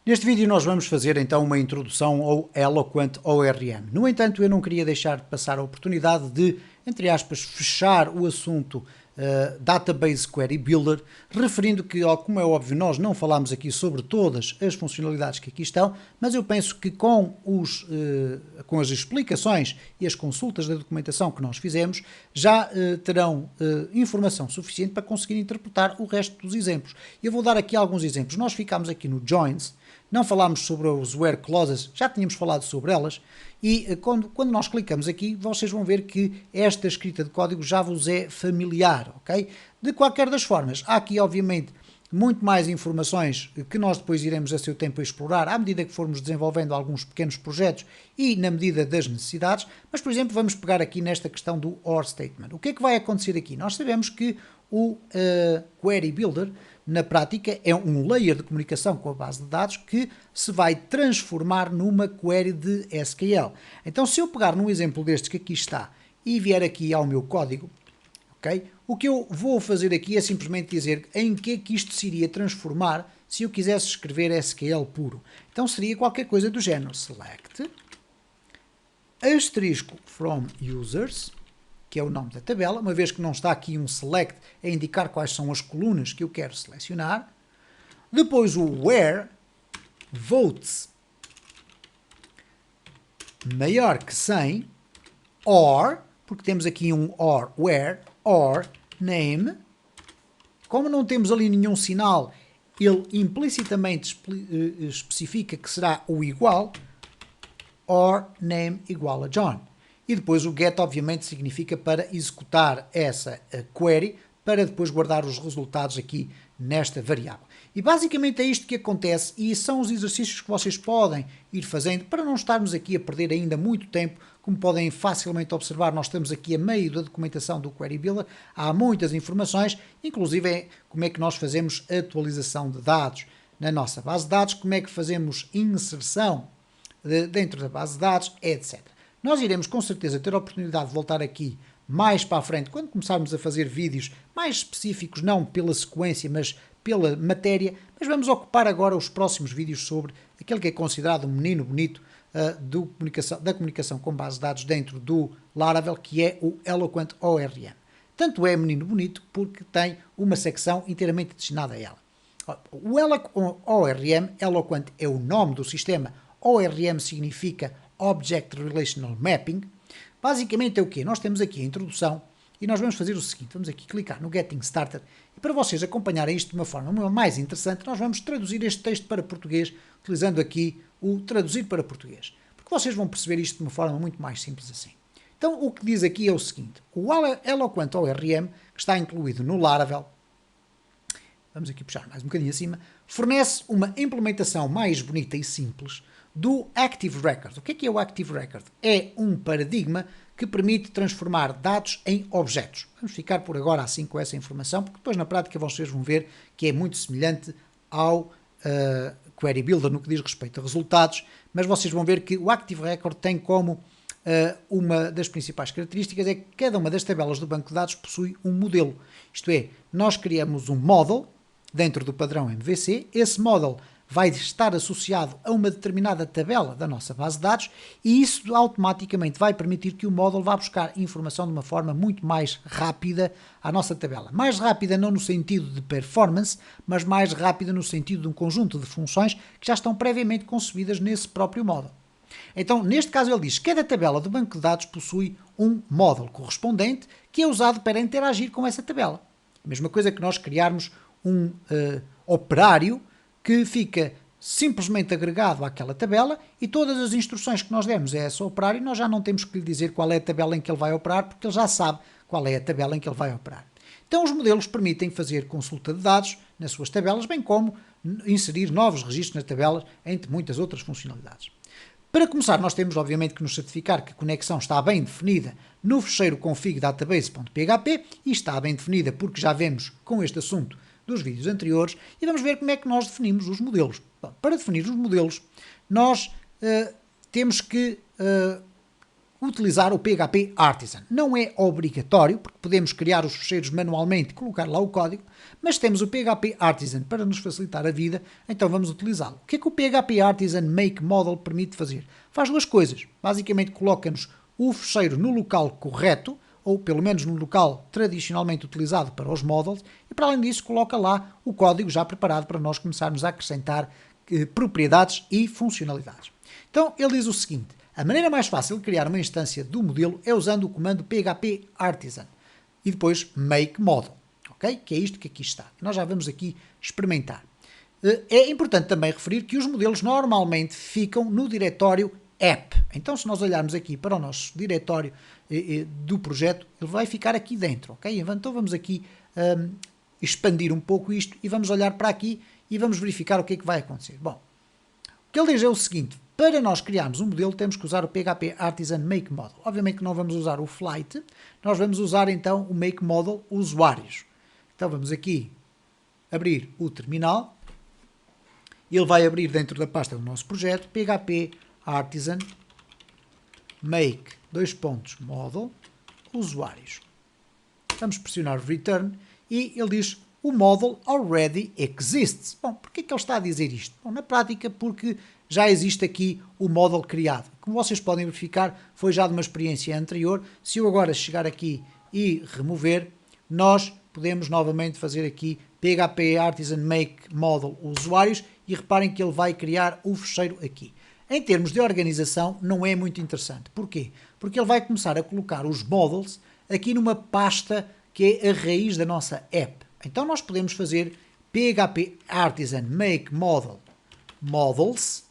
Neste vídeo nós vamos fazer então uma introdução ao Eloquent ORM. No entanto, eu não queria deixar de passar a oportunidade de, entre aspas, fechar o assunto Database Query Builder, referindo que, como é óbvio, nós não falámos aqui sobre todas as funcionalidades que aqui estão, mas eu penso que com as explicações e as consultas da documentação que nós fizemos, já terão informação suficiente para conseguir interpretar o resto dos exemplos. Eu vou dar aqui alguns exemplos. Nós ficámos aqui no Joins, não falámos sobre os where clauses, já tínhamos falado sobre elas, e quando nós clicamos aqui, vocês vão ver que esta escrita de código já vos é familiar, ok? De qualquer das formas, há aqui obviamente muito mais informações que nós depois iremos a seu tempo explorar à medida que formos desenvolvendo alguns pequenos projetos e na medida das necessidades, mas por exemplo vamos pegar aqui nesta questão do OR statement. O que é que vai acontecer aqui? Nós sabemos que o Query Builder na prática é um layer de comunicação com a base de dados que se vai transformar numa query de SQL. Então se eu pegar num exemplo destes que aqui está e vier aqui ao meu código, okay, o que eu vou fazer aqui é simplesmente dizer em que é que isto se iria transformar se eu quisesse escrever SQL puro. Então seria qualquer coisa do género select asterisco from users, que é o nome da tabela, uma vez que não está aqui um select a indicar quais são as colunas que eu quero selecionar. Depois o where votes maior que 100, or, porque temos aqui um or, where, or, name. Como não temos ali nenhum sinal, ele implicitamente especifica que será o igual, or name igual a John. E depois o get, obviamente, significa para executar essa query, para depois guardar os resultados aqui nesta variável. E basicamente é isto que acontece e são os exercícios que vocês podem ir fazendo para não estarmos aqui a perder ainda muito tempo. Como podem facilmente observar, nós estamos aqui a meio da documentação do Query Builder, há muitas informações, inclusive como é que nós fazemos atualização de dados na nossa base de dados, como é que fazemos inserção dentro da base de dados, etc. Nós iremos com certeza ter a oportunidade de voltar aqui mais para a frente, quando começarmos a fazer vídeos mais específicos, não pela sequência, mas pela matéria, mas vamos ocupar agora os próximos vídeos sobre aquele que é considerado um menino bonito da comunicação com base de dados dentro do Laravel, que é o Eloquent ORM. Tanto é menino bonito porque tem uma secção inteiramente destinada a ela. O Eloquent ORM, Eloquent é o nome do sistema, ORM significa Object Relational Mapping. Basicamente é o quê? Nós temos aqui a introdução e nós vamos fazer o seguinte, vamos aqui clicar no Getting Started e para vocês acompanharem isto de uma forma mais interessante, nós vamos traduzir este texto para português, utilizando aqui o traduzir para português, porque vocês vão perceber isto de uma forma muito mais simples assim. Então o que diz aqui é o seguinte, o Eloquent ORM, que está incluído no Laravel, vamos aqui puxar mais um bocadinho acima, fornece uma implementação mais bonita e simples do Active Record. O que é o Active Record? É um paradigma que permite transformar dados em objetos. Vamos ficar por agora assim com essa informação, porque depois na prática vocês vão ver que é muito semelhante ao Query Builder no que diz respeito a resultados, mas vocês vão ver que o Active Record tem como uma das principais características é que cada uma das tabelas do banco de dados possui um modelo. Isto é, nós criamos um model dentro do padrão MVC, esse model vai estar associado a uma determinada tabela da nossa base de dados e isso automaticamente vai permitir que o módulo vá buscar informação de uma forma muito mais rápida à nossa tabela. Mais rápida não no sentido de performance, mas mais rápida no sentido de um conjunto de funções que já estão previamente concebidas nesse próprio módulo. Então, neste caso ele diz que cada tabela do banco de dados possui um módulo correspondente que é usado para interagir com essa tabela. A mesma coisa que nós criarmos um operário que fica simplesmente agregado àquela tabela e todas as instruções que nós demos a esse operário, nós já não temos que lhe dizer qual é a tabela em que ele vai operar, porque ele já sabe qual é a tabela em que ele vai operar. Então os modelos permitem fazer consulta de dados nas suas tabelas, bem como inserir novos registros nas tabelas, entre muitas outras funcionalidades. Para começar, nós temos obviamente que nos certificar que a conexão está bem definida no fecheiro config database.php e está bem definida porque já vemos com este assunto dos vídeos anteriores e vamos ver como é que nós definimos os modelos. Bom, para definir os modelos, nós temos que utilizar o PHP Artisan. Não é obrigatório, porque podemos criar os fecheiros manualmente e colocar lá o código, mas temos o PHP Artisan para nos facilitar a vida, então vamos utilizá-lo. O que é que o PHP Artisan Make Model permite fazer? Faz duas coisas. Basicamente coloca-nos o fecheiro no local correto, ou pelo menos no local tradicionalmente utilizado para os models, e para além disso coloca lá o código já preparado para nós começarmos a acrescentar propriedades e funcionalidades. Então ele diz o seguinte: a maneira mais fácil de criar uma instância do modelo é usando o comando PHP Artisan e depois Make Model, ok? Que é isto que aqui está. Nós já vamos aqui experimentar. É importante também referir que os modelos normalmente ficam no diretório App. Então, se nós olharmos aqui para o nosso diretório do projeto, ele vai ficar aqui dentro, ok? Então vamos aqui expandir um pouco isto e vamos olhar para aqui e vamos verificar o que é que vai acontecer. Bom, o que ele diz é o seguinte: para nós criarmos um modelo temos que usar o PHP Artisan Make Model. Obviamente que não vamos usar o Flight, nós vamos usar então o Make Model Usuários. Então vamos aqui abrir o terminal, ele vai abrir dentro da pasta do nosso projeto PHP Artisan Make Model Usuários. Vamos pressionar Return e ele diz: o model already exists. Bom, porquê que ele está a dizer isto? Bom, na prática porque já existe aqui o model criado. Como vocês podem verificar, foi já de uma experiência anterior. Se eu agora chegar aqui e remover, nós podemos novamente fazer aqui PHP Artisan Make Model Usuários e reparem que ele vai criar o fecheiro aqui. Em termos de organização, não é muito interessante. Porquê? Porque ele vai começar a colocar os models aqui numa pasta que é a raiz da nossa app. Então nós podemos fazer PHP Artisan Make Model Models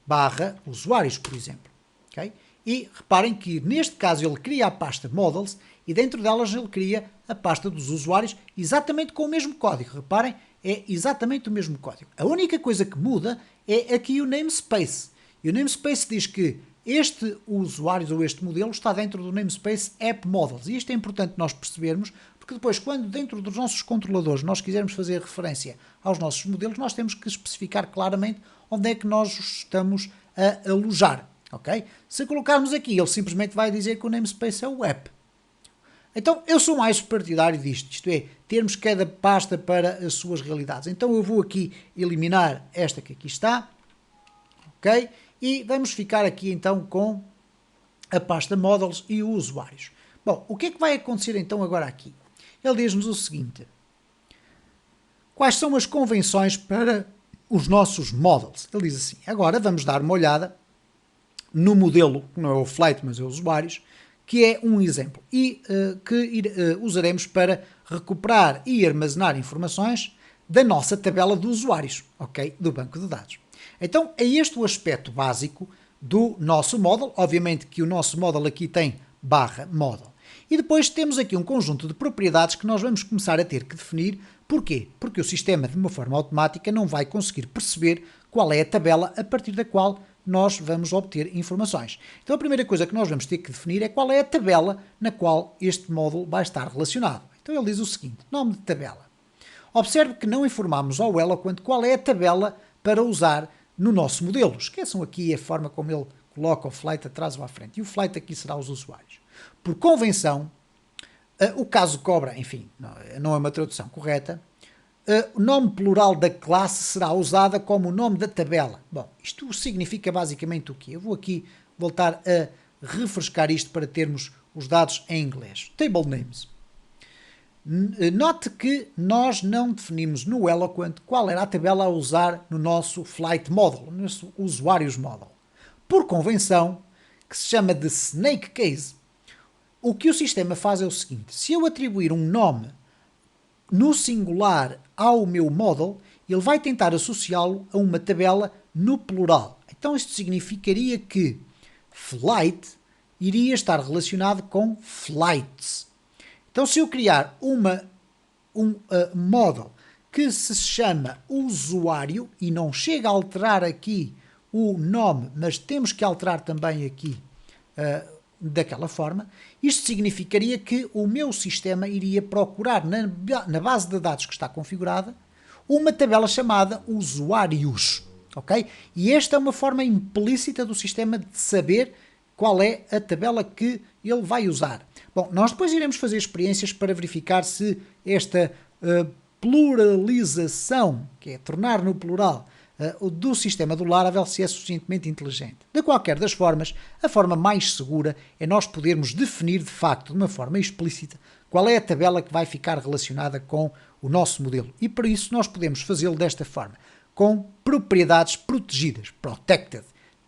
/ usuários, por exemplo. Okay? E reparem que neste caso ele cria a pasta Models e dentro delas ele cria a pasta dos usuários exatamente com o mesmo código. Reparem, é exatamente o mesmo código. A única coisa que muda é aqui o namespace. E o namespace diz que este usuário ou este modelo está dentro do namespace App Models. E isto é importante nós percebermos, porque depois, quando dentro dos nossos controladores nós quisermos fazer referência aos nossos modelos, nós temos que especificar claramente onde é que nós estamos a alojar. Okay? Se colocarmos aqui, ele simplesmente vai dizer que o namespace é o app. Então, eu sou mais partidário disto, isto é, termos cada pasta para as suas realidades. Então, eu vou aqui eliminar esta que aqui está, ok? E vamos ficar aqui então com a pasta Models e usuários. Bom, o que é que vai acontecer então agora aqui? Ele diz-nos o seguinte: quais são as convenções para os nossos models? Ele diz assim: agora vamos dar uma olhada no modelo, que não é o Flight, mas é os usuários, que é um exemplo e que usaremos para recuperar e armazenar informações da nossa tabela de usuários, ok? Do banco de dados. Então, é este o aspecto básico do nosso model. Obviamente que o nosso model aqui tem /model. E depois temos aqui um conjunto de propriedades que nós vamos começar a ter que definir. Porquê? Porque o sistema, de uma forma automática, não vai conseguir perceber qual é a tabela a partir da qual nós vamos obter informações. Então, a primeira coisa que nós vamos ter que definir é qual é a tabela na qual este módulo vai estar relacionado. Então, ele diz o seguinte: nome de tabela. Observe que não informamos ao Eloquent qual é a tabela para usar no nosso modelo. Esqueçam aqui a forma como ele coloca o Flight atrás ou à frente. E o Flight aqui será os usuários. Por convenção, o caso cobra, enfim, não é uma tradução correta, o nome plural da classe será usada como o nome da tabela. Bom, isto significa basicamente o quê? Eu vou aqui voltar a refrescar isto para termos os dados em inglês. Table names. Note que nós não definimos no Eloquent qual era a tabela a usar no nosso Flight Model, no nosso Usuários Model. Por convenção, que se chama de Snake Case, o que o sistema faz é o seguinte: se eu atribuir um nome no singular ao meu model, ele vai tentar associá-lo a uma tabela no plural. Então isto significaria que Flight iria estar relacionado com Flights. Então, se eu criar um model que se chama usuário e não chega a alterar aqui o nome, mas temos que alterar também aqui daquela forma, isto significaria que o meu sistema iria procurar na base de dados que está configurada uma tabela chamada usuários, ok? E esta é uma forma implícita do sistema de saber qual é a tabela que ele vai usar. Bom, nós depois iremos fazer experiências para verificar se esta pluralização, que é tornar no plural, do sistema do Laravel, se é suficientemente inteligente. De qualquer das formas, a forma mais segura é nós podermos definir de facto, de uma forma explícita, qual é a tabela que vai ficar relacionada com o nosso modelo. E para isso nós podemos fazê-lo desta forma, com propriedades protegidas, protected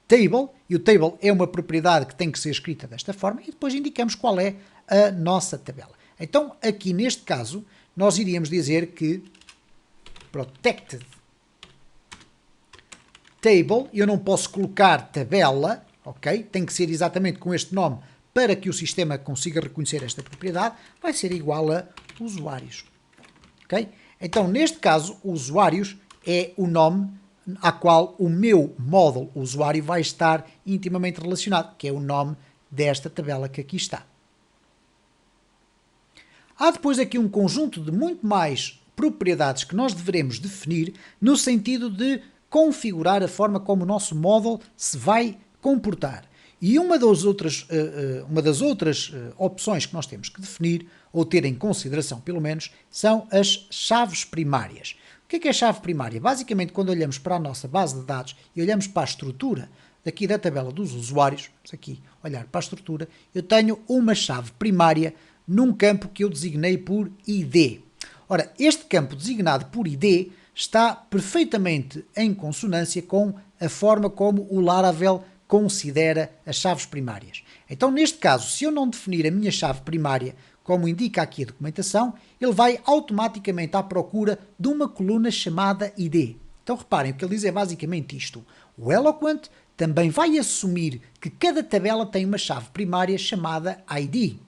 table, e o table é uma propriedade que tem que ser escrita desta forma, e depois indicamos qual é a nossa tabela. Então, aqui neste caso, nós iríamos dizer que protected table, eu não posso colocar tabela, ok? Tem que ser exatamente com este nome para que o sistema consiga reconhecer esta propriedade, vai ser igual a usuários, ok? Então, neste caso, usuários é o nome a qual o meu model usuário vai estar intimamente relacionado, que é o nome desta tabela que aqui está. Há depois aqui um conjunto de muito mais propriedades que nós devemos definir no sentido de configurar a forma como o nosso model se vai comportar. E uma das outras opções que nós temos que definir, ou ter em consideração pelo menos, são as chaves primárias. O que é a chave primária? Basicamente, quando olhamos para a nossa base de dados e olhamos para a estrutura daqui da tabela dos usuários, vamos aqui olhar para a estrutura, eu tenho uma chave primária num campo que eu designei por ID. Ora, este campo designado por ID está perfeitamente em consonância com a forma como o Laravel considera as chaves primárias. Então, neste caso, se eu não definir a minha chave primária, como indica aqui a documentação, ele vai automaticamente à procura de uma coluna chamada ID. Então, reparem, o que ele diz é basicamente isto. O Eloquent também vai assumir que cada tabela tem uma chave primária chamada ID.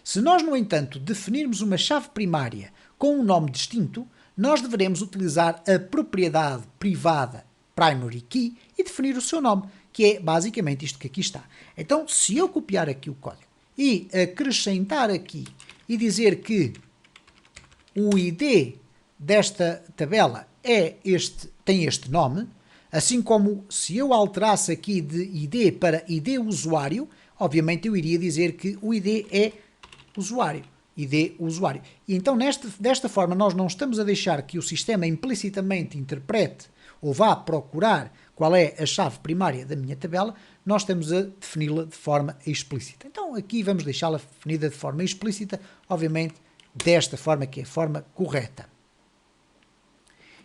Se nós, no entanto, definirmos uma chave primária com um nome distinto, nós deveremos utilizar a propriedade privada primary key e definir o seu nome, que é basicamente isto que aqui está. Então, se eu copiar aqui o código e acrescentar aqui e dizer que o ID desta tabela tem este nome, assim como se eu alterasse aqui de ID para ID usuário, obviamente eu iria dizer que o ID é usuário. ID usuário. E então, desta forma, nós não estamos a deixar que o sistema implicitamente interprete ou vá procurar qual é a chave primária da minha tabela, nós estamos a defini-la de forma explícita. Então, aqui vamos deixá-la definida de forma explícita, obviamente, desta forma que é a forma correta.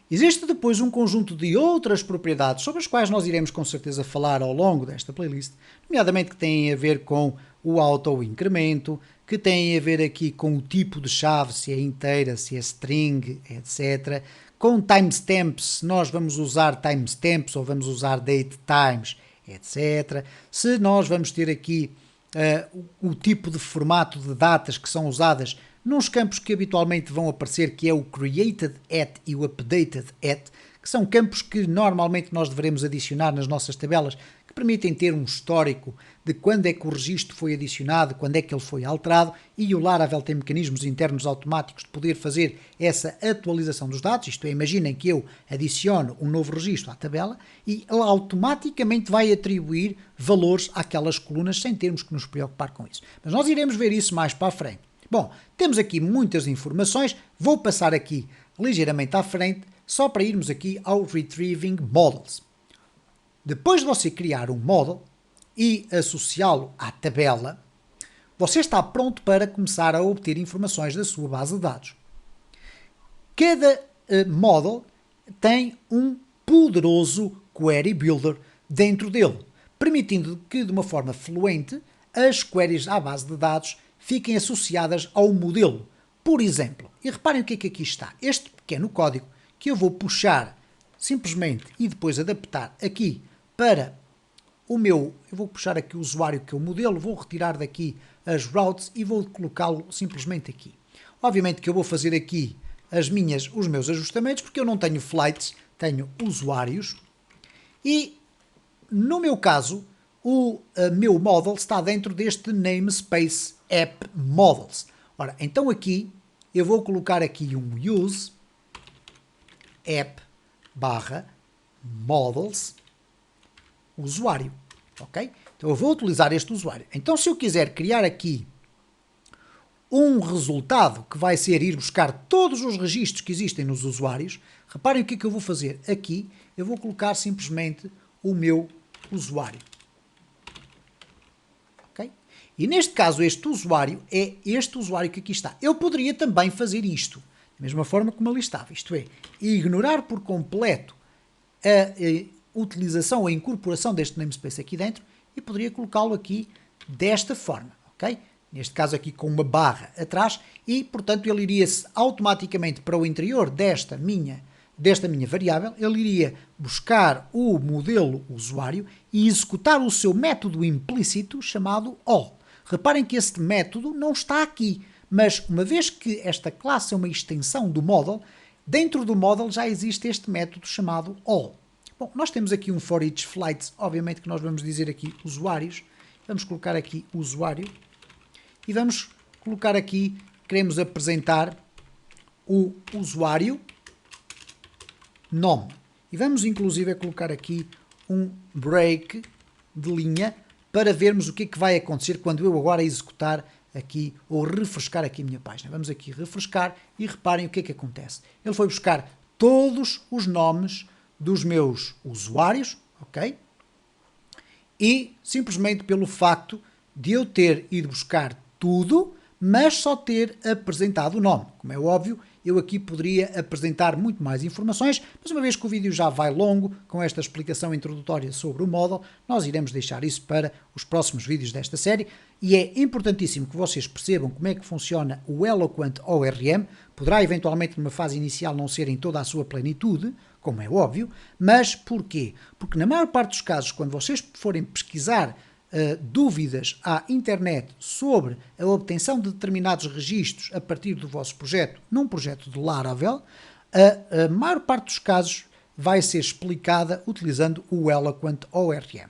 Existe depois um conjunto de outras propriedades sobre as quais nós iremos com certeza falar ao longo desta playlist, nomeadamente que têm a ver com o auto-incremento, que têm a ver aqui com o tipo de chave, se é inteira, se é string, etc. Com timestamps, se nós vamos usar timestamps ou vamos usar datetimes, etc. Se nós vamos ter aqui o tipo de formato de datas que são usadas nos campos que habitualmente vão aparecer, que é o created at e o updated at, que são campos que normalmente nós devemos adicionar nas nossas tabelas, que permitem ter um histórico de quando é que o registro foi adicionado, quando é que ele foi alterado, e o Laravel tem mecanismos internos automáticos de poder fazer essa atualização dos dados. Isto é, imaginem que eu adiciono um novo registro à tabela e ele automaticamente vai atribuir valores àquelas colunas sem termos que nos preocupar com isso. Mas nós iremos ver isso mais para a frente. Bom, temos aqui muitas informações, vou passar aqui ligeiramente à frente, só para irmos aqui ao Retrieving Models. Depois de você criar um model e associá-lo à tabela, você está pronto para começar a obter informações da sua base de dados. Cada model tem um poderoso Query Builder dentro dele, permitindo que, de uma forma fluente, as queries à base de dados fiquem associadas ao modelo. Por exemplo, e reparem o que é que aqui está, este pequeno código que eu vou puxar simplesmente e depois adaptar aqui para o meu, eu vou puxar aqui o usuário que é o modelo, vou retirar daqui as routes e vou colocá-lo simplesmente aqui. Obviamente que eu vou fazer aqui os meus ajustamentos, porque eu não tenho flights, tenho usuários, e no meu caso, o meu model está dentro deste namespace app models. Ora, então aqui eu vou colocar aqui um use app barra models usuário. ok? Então eu vou utilizar este usuário. Então se eu quiser criar aqui um resultado que vai ser ir buscar todos os registros que existem nos usuários, reparem o que é que eu vou fazer aqui. Eu vou colocar simplesmente o meu usuário. Okay? E neste caso este usuário é este usuário que aqui está. Eu poderia também fazer isto, da mesma forma como ali estava, isto é, ignorar por completo a utilização ou a incorporação deste namespace aqui dentro e poderia colocá-lo aqui desta forma, ok? Neste caso aqui com uma barra atrás e, portanto, ele iria-se automaticamente para o interior desta minha variável, ele iria buscar o modelo usuário e executar o seu método implícito chamado all. Reparem que este método não está aqui, mas uma vez que esta classe é uma extensão do model, dentro do model já existe este método chamado all. Bom, nós temos aqui um for each flight, obviamente que nós vamos dizer aqui usuários, vamos colocar aqui usuário e vamos colocar aqui, queremos apresentar o usuário nome. E vamos inclusive colocar aqui um break de linha para vermos o que é que vai acontecer quando eu agora executar aqui ou refrescar aqui a minha página. Vamos aqui refrescar e reparem o que é que acontece. Ele foi buscar todos os nomes dos meus usuários, ok? E simplesmente pelo facto de eu ter ido buscar tudo, mas só ter apresentado o nome. Como é óbvio, eu aqui poderia apresentar muito mais informações, mas uma vez que o vídeo já vai longo, com esta explicação introdutória sobre o model, nós iremos deixar isso para os próximos vídeos desta série, e é importantíssimo que vocês percebam como é que funciona o Eloquent ORM. Poderá eventualmente numa fase inicial não ser em toda a sua plenitude, como é óbvio, mas porquê? Porque na maior parte dos casos, quando vocês forem pesquisar dúvidas à internet sobre a obtenção de determinados registros a partir do vosso projeto, num projeto de Laravel, a maior parte dos casos vai ser explicada utilizando o Eloquent ORM.